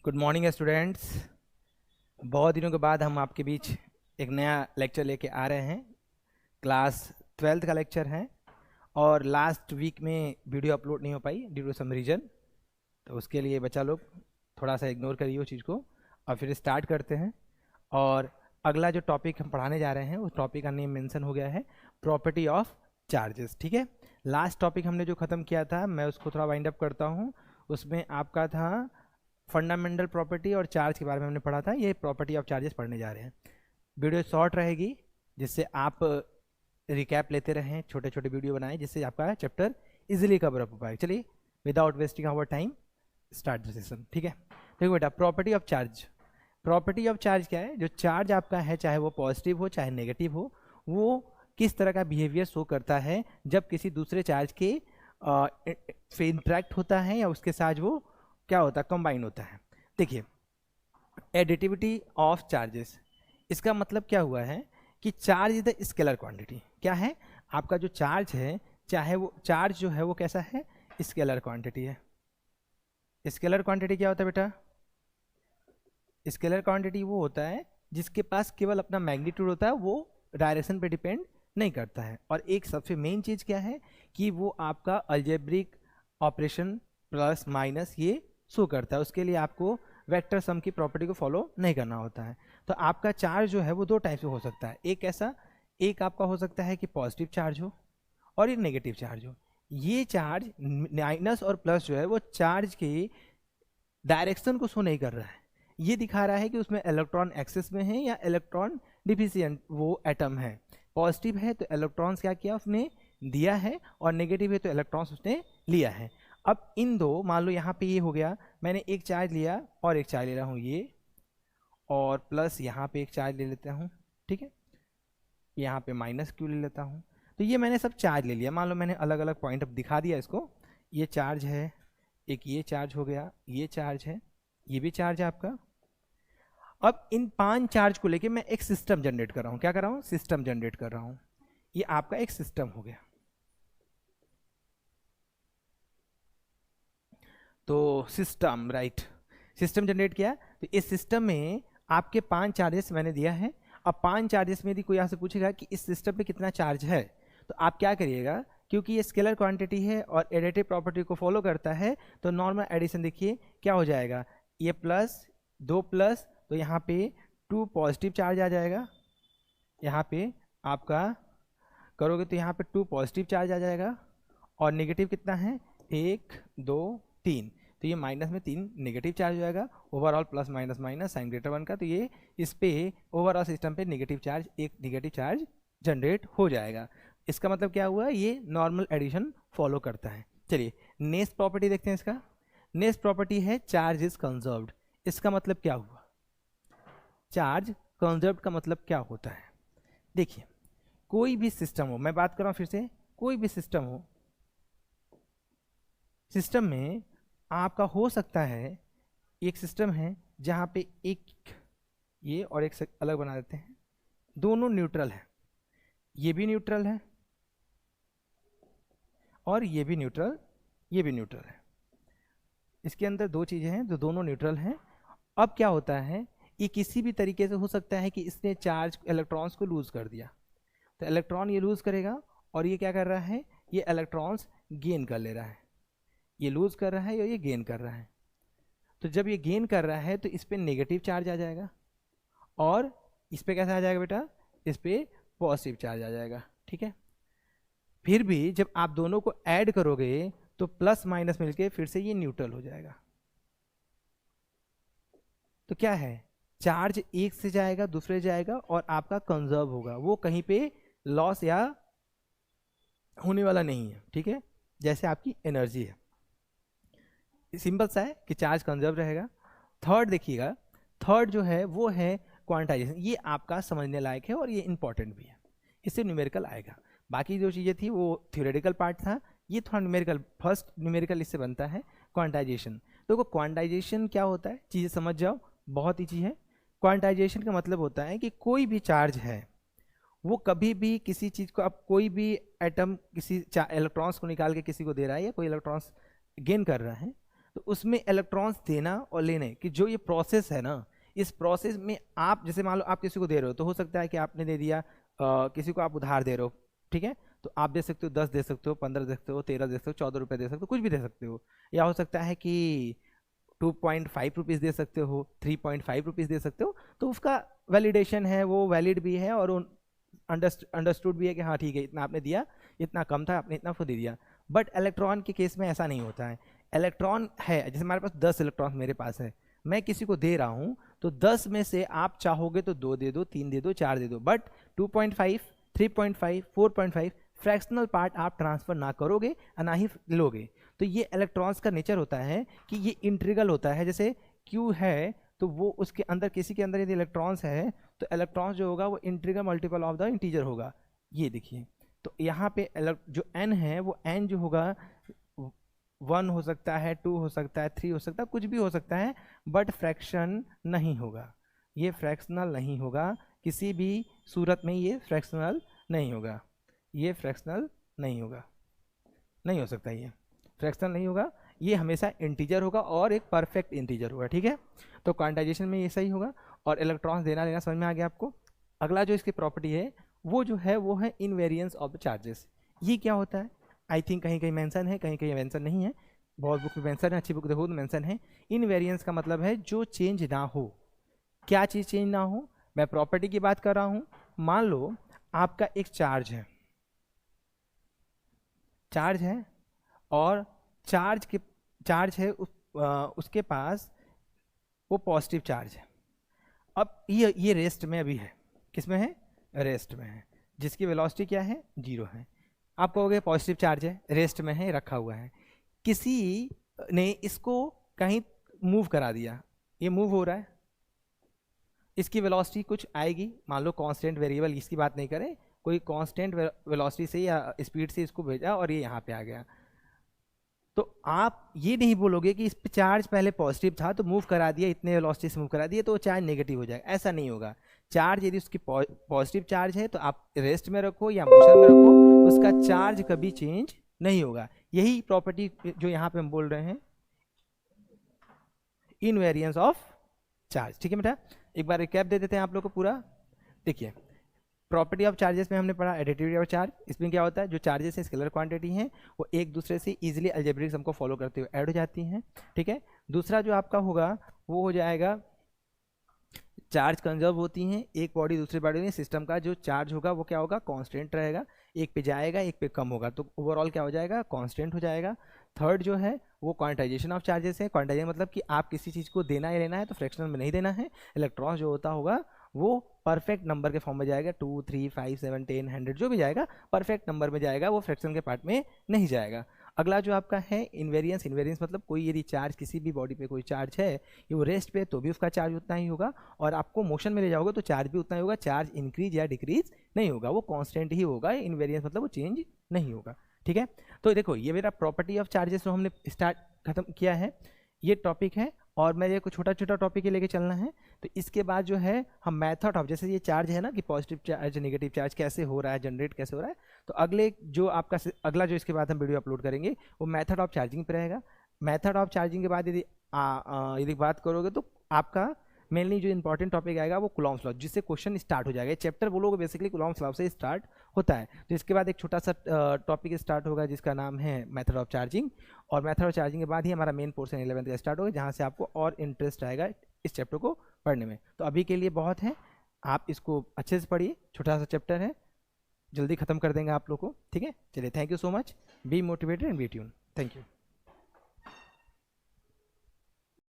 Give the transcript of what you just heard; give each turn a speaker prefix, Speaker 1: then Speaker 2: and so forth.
Speaker 1: Good morning students. बहुत दिनों के बाद हम आपके बीच एक नया लेक्चर लेके आ रहे हैं। क्लास 12th का लेक्चर है और लास्ट वीक में वीडियो अपलोड नहीं हो पाई ड्यू टू सम रीजन, तो उसके लिए बच्चा लोग थोड़ा सा इग्नोर करिए उस चीज़ को और फिर स्टार्ट करते हैं। और अगला जो टॉपिक हम पढ़ाने जा रहे हैं उस टॉपिक का नेम मेंशन हो गया है प्रॉपर्टी ऑफ चार्जेस। ठीक है, लास्ट टॉपिक हमने जो ख़त्म किया था मैं उसको थोड़ा वाइंड अप करता हूँ। उसमें आपका था फंडामेंटल प्रॉपर्टी और चार्ज के बारे में हमने पढ़ा था। ये प्रॉपर्टी ऑफ चार्जेस पढ़ने जा रहे हैं। वीडियो शॉर्ट रहेगी जिससे आप रिकैप लेते रहें, छोटे छोटे वीडियो बनाएं जिससे आपका चैप्टर इजीली कवर अप हो पाए। चलिए without wasting our time start the session. ठीक है, देखो बेटा, property of charge. Property of charge क्या है? जो चार्ज आपका है, चाहे वो पॉजिटिव हो चाहे नेगेटिव हो, वो किस तरह का बिहेवियर शो करता है जब किसी दूसरे चार्ज के इंट्रैक्ट होता है या उसके साथ वो क्या होता है, कंबाइन होता है। देखिए, एडिटिविटी ऑफ चार्जेस, इसका मतलब क्या हुआ है कि charge is the scalar quantity. क्या है? आपका जो चार्ज है, चाहे वो चार्ज जो है वो कैसा है, स्केलर क्वांटिटी है। स्केलर क्वांटिटी क्या होता है बेटा? स्केलर क्वांटिटी वो होता है जिसके पास केवल अपना मैग्नीट्यूड होता है, वो डायरेक्शन पे डिपेंड नहीं करता है। और एक सबसे मेन चीज़ क्या है कि वो आपका अलजेब्रिक ऑपरेशन प्लस माइनस ये शो करता है। उसके लिए आपको वेक्टर सम की प्रॉपर्टी को फॉलो नहीं करना होता है। तो आपका चार्ज जो है वो दो टाइप से हो सकता है। एक ऐसा, एक आपका हो सकता है कि पॉजिटिव चार्ज हो और एक नेगेटिव चार्ज हो। ये चार्ज माइनस और प्लस जो है वो चार्ज की डायरेक्शन को शो नहीं कर रहा है, ये दिखा रहा है कि उसमें इलेक्ट्रॉन एक्सेस में है या इलेक्ट्रॉन डिफिशिएंट वो एटम है। पॉजिटिव है तो इलेक्ट्रॉन्स क्या किया उसने दिया है, और नेगेटिव है तो इलेक्ट्रॉन्स उसने लिया है। अब इन दो, मान लो यहाँ पे ये हो गया, मैंने एक चार्ज लिया और एक चार्ज ले रहा हूँ ये, और प्लस यहाँ पे एक चार्ज ले लेता हूँ। ठीक है, यहाँ पे माइनस क्यू ले लेता हूँ। तो ये मैंने सब चार्ज ले लिया। मान लो मैंने अलग अलग पॉइंट अब दिखा दिया इसको। ये चार्ज है, एक ये चार्ज हो गया, ये चार्ज है, ये भी चार्ज है आपका। अब इन 5 चार्ज को लेके मैं एक सिस्टम जनरेट कर रहा हूँ। क्या कर रहा हूँ? सिस्टम जनरेट कर रहा हूँ। ये आपका एक सिस्टम हो गया। तो सिस्टम, राइट, सिस्टम जनरेट किया। तो इस सिस्टम में आपके 5 चार्जेस मैंने दिया है। अब 5 चार्जेस में यदि कोई आपसे पूछेगा कि इस सिस्टम पे कितना चार्ज है, तो आप क्या करिएगा, क्योंकि ये स्केलर क्वांटिटी है और एडिटिव प्रॉपर्टी को फॉलो करता है, तो नॉर्मल एडिशन देखिए क्या हो जाएगा, ये प्लस 2 प्लस, तो यहाँ पे 2 पॉजिटिव चार्ज आ जाएगा। यहाँ पे आपका करोगे तो यहाँ पे 2 पॉजिटिव चार्ज आ जाएगा, और नेगेटिव कितना है, 1 2 3, तो ये माइनस में 3 नेगेटिव चार्ज हो जाएगा। Overall plus minus minus sign greater 1 का, तो ये इस पे ओवरऑल सिस्टम पे नेगेटिव चार्ज, एक नेगेटिव चार्ज जनरेट हो जाएगा। इसका मतलब क्या हुआ, ये नॉर्मल एडिशन फॉलो करता है। चलिए नेक्स्ट प्रॉपर्टी देखते हैं इसका। नेक्स्ट प्रॉपर्टी है चार्ज इज कंजर्व्ड। इसका मतलब क्या हुआ? चार्ज कंजर्व्ड का मतलब क्या होता है? देखिए, कोई भी सिस्टम हो, मैं बात कर रहा हूँ फिर से, कोई भी सिस्टम हो, सिस्टम में आपका हो सकता है एक सिस्टम है जहाँ पे एक ये और एक से अलग बना देते हैं, दोनों न्यूट्रल है, ये भी न्यूट्रल है और ये भी न्यूट्रल, ये भी न्यूट्रल है। इसके अंदर दो चीज़ें हैं जो दोनों न्यूट्रल हैं। अब क्या होता है, ये किसी भी तरीके से हो सकता है कि इसने चार्ज इलेक्ट्रॉन्स को लूज कर दिया, तो इलेक्ट्रॉन ये लूज करेगा और ये क्या कर रहा है, ये इलेक्ट्रॉन्स गेन कर ले रहा है। ये लूज कर रहा है और ये गेन कर रहा है। तो जब ये गेन कर रहा है तो इस पर नेगेटिव चार्ज आ जाएगा, और इस पर कैसा आ जाएगा बेटा, इस पर पॉजिटिव चार्ज आ जाएगा। ठीक है, फिर भी जब आप दोनों को ऐड करोगे तो प्लस माइनस मिलके फिर से ये न्यूट्रल हो जाएगा। तो क्या है, चार्ज एक से जाएगा दूसरे जाएगा और आपका कंजर्व होगा, वो कहीं पे लॉस या होने वाला नहीं है। ठीक है, जैसे आपकी एनर्जी है, सिंपल सा है कि चार्ज कंजर्व रहेगा। थर्ड देखिएगा, थर्ड जो है वो है क्वांटाइजेशन। ये आपका समझने लायक है और ये इंपॉर्टेंट भी है, इससे न्यूमेरिकल आएगा। बाकी जो चीज़ें थी वो थ्योरेटिकल पार्ट था, ये थोड़ा न्यूमेरिकल, फर्स्ट न्यूमेरिकल इससे बनता है क्वांटाइजेशन। तो क्वांटाइजेशन क्या होता है, चीज़ें समझ जाओ, बहुत ही चीज़ है। क्वांटाइजेशन का मतलब होता है कि कोई भी चार्ज है वो कभी भी किसी चीज़ को, अब कोई भी एटम किसी इलेक्ट्रॉन्स को निकाल के किसी को दे रहा है या कोई इलेक्ट्रॉन्स गेन कर रहा है, तो उसमें इलेक्ट्रॉन्स देना और लेने की जो ये प्रोसेस है ना, इस प्रोसेस में आप जैसे मान लो आप किसी को दे रहे हो, तो हो सकता है कि आपने दे दिया किसी को आप उधार दे रहे हो, ठीक है, तो आप दे सकते हो 10 दे सकते हो, 15 दे सकते हो, 13 दे सकते हो, 14 रुपये दे सकते हो, कुछ भी दे सकते हो। या हो सकता है कि 2.5 रुपीज़ दे सकते हो, 3.5 रुपीज़ दे सकते हो। तो उसका वैलिडेशन है, वो वैलिड भी है और अंडरस्टूड भी है कि हाँ ठीक है, इतना आपने दिया, इतना कम था, आपने इतना दे दिया। बट इलेक्ट्रॉन के केस में ऐसा नहीं होता है। इलेक्ट्रॉन है, जैसे हमारे पास 10 इलेक्ट्रॉन मेरे पास है, मैं किसी को दे रहा हूँ, तो 10 में से आप चाहोगे तो 2 दे दो, 3 दे दो, 4 दे दो, बट 2.5, 3.5, 4.5 फ्रैक्शनल पार्ट आप ट्रांसफर ना करोगे और ना ही लोगे। तो ये इलेक्ट्रॉन्स का नेचर होता है कि ये इंटीग्रल होता है। जैसे Q है तो वो उसके अंदर, किसी के अंदर यदि इलेक्ट्रॉन्स है तो इलेक्ट्रॉन्स जो होगा वो integral multiple of the integer होगा। ये देखिए, तो यहाँ पे जो n है वो n जो होगा 1 हो सकता है, 2 हो सकता है, 3 हो सकता है, कुछ भी हो सकता है, बट फ्रैक्शन नहीं होगा, ये फ्रैक्शनल नहीं होगा, किसी भी सूरत में ये फ्रैक्शनल नहीं होगा, ये फ्रैक्शनल नहीं होगा, नहीं हो सकता, ये फ्रैक्शनल नहीं होगा, ये हमेशा इंटीजर होगा और एक परफेक्ट इंटीजर होगा, ठीक है। तो क्वांटाइजेशन में ये सही होगा। और इलेक्ट्रॉन्स देना लेना समझ में आ गया आपको। अगला जो इसकी प्रॉपर्टी है वो जो है वो है इनवेरिएंस ऑफ द चार्जेस। ये क्या होता है, आई थिंक कहीं कहीं मेंशन है, कहीं कहीं मेंशन नहीं है, बहुत बुक में मेंशन है, अच्छी बुक देखो तो मेंशन है। इनवेरिएंस का मतलब है जो चेंज ना हो। क्या चीज़ चेंज ना हो, मैं प्रॉपर्टी की बात कर रहा हूँ। मान लो आपका एक चार्ज है, चार्ज है और चार्ज है उसके पास वो पॉजिटिव चार्ज है। अब ये रेस्ट में अभी है, किस में है, रेस्ट में है, जिसकी वेलोसिटी क्या है, 0 है। आप कहोगे पॉजिटिव चार्ज है, रेस्ट में है, रखा हुआ है, किसी ने इसको कहीं मूव करा दिया, ये मूव हो रहा है, इसकी वेलोसिटी कुछ आएगी, मान लो कांस्टेंट वेरिएबल, इसकी बात नहीं करें, कोई कांस्टेंट वेलोसिटी से या स्पीड से इसको भेजा और ये यहाँ पे आ गया। तो आप ये नहीं बोलोगे कि इस पे चार्ज पहले पॉजिटिव था तो मूव करा दिया, इतने वेलोसिटी से मूव करा दिया तो वो चार्ज नेगेटिव हो जाएगा, ऐसा नहीं होगा। चार्ज यदि उसकी पॉजिटिव चार्ज है तो आप रेस्ट में रखो या मोशन में रखो, उसका चार्ज कभी चेंज नहीं होगा। यही प्रॉपर्टी जो यहाँ पे हम बोल रहे हैं, इनवेरिएंस ऑफ चार्ज, ठीक है बेटा। एक बार रिकैप दे देते हैं आप लोग को पूरा। देखिए, प्रॉपर्टी ऑफ चार्जेस में हमने पढ़ा एडिटिविटी ऑफ चार्ज। इसमें क्या होता है, जो चार्जेस हैं स्केलर क्वांटिटी हैं वो एक दूसरे से इजीली अलजेब्रिक सम को फॉलो करते हुए ऐड हो जाती हैं, ठीक है। दूसरा जो आपका होगा वो हो जाएगा चार्ज कंजर्व होती हैं, एक बॉडी दूसरी बॉडी में, सिस्टम का जो चार्ज होगा वो क्या होगा, कांस्टेंट रहेगा, एक पे जाएगा एक पे कम होगा, तो ओवरऑल क्या हो जाएगा, कांस्टेंट हो जाएगा। थर्ड जो है वो क्वांटाइजेशन ऑफ चार्जेस है। क्वांटाइजेशन मतलब कि आप किसी चीज़ को देना या लेना है तो फ्रैक्शनल में नहीं देना है। इलेक्ट्रॉन जो होता होगा वो परफेक्ट नंबर के फॉर्म में जाएगा, 2, 3, 5, 7, 10, 100 जो भी जाएगा परफेक्ट नंबर में जाएगा, वो फ्रैक्शन के पार्ट में नहीं जाएगा। अगला जो आपका है इनवेरिएंस। इनवेरिएंस मतलब कोई यदि चार्ज, किसी भी बॉडी पे कोई चार्ज है, ये वो रेस्ट पे तो भी उसका चार्ज उतना ही होगा, और आपको मोशन में ले जाओगे तो चार्ज भी उतना ही होगा, चार्ज इंक्रीज या डिक्रीज नहीं होगा, वो कांस्टेंट ही होगा। इनवेरिएंस मतलब वो चेंज नहीं होगा, ठीक है। तो देखो ये मेरा प्रॉपर्टी ऑफ चार्जेस जो हमने खत्म किया है, ये टॉपिक है, और मैं ये कुछ छोटा छोटा टॉपिक ही लेके चलना है। तो इसके बाद जो है हम मेथड ऑफ, जैसे ये चार्ज है ना कि पॉजिटिव चार्ज नेगेटिव चार्ज कैसे हो रहा है, जनरेट कैसे हो रहा है, तो अगला जो इसके बाद हम वीडियो अपलोड करेंगे वो मेथड ऑफ चार्जिंग पे रहेगा। मेथड ऑफ चार्जिंग के बाद यदि बात करोगे तो आपका मेनली जो इंपॉर्टेंट टॉपिक आएगा वो कूलॉम्स लॉ, जिससे क्वेश्चन स्टार्ट हो जाएगा। चैप्टर बोलोगे बेसिकली कूलॉम्स लॉ से स्टार्ट होता है। तो इसके बाद एक छोटा सा टॉपिक स्टार्ट होगा जिसका नाम है मेथड ऑफ चार्जिंग, और मेथड ऑफ चार्जिंग के बाद ही हमारा मेन पोर्शन 11th का स्टार्ट होगा, जहाँ से आपको और इंटरेस्ट आएगा इस चैप्टर को पढ़ने में। तो अभी के लिए बहुत है, आप इसको अच्छे से पढ़िए, छोटा सा चैप्टर है, जल्दी खत्म कर देंगे आप लोग को, ठीक है। चलिए, thank you so much, be motivated and be tune, thank you.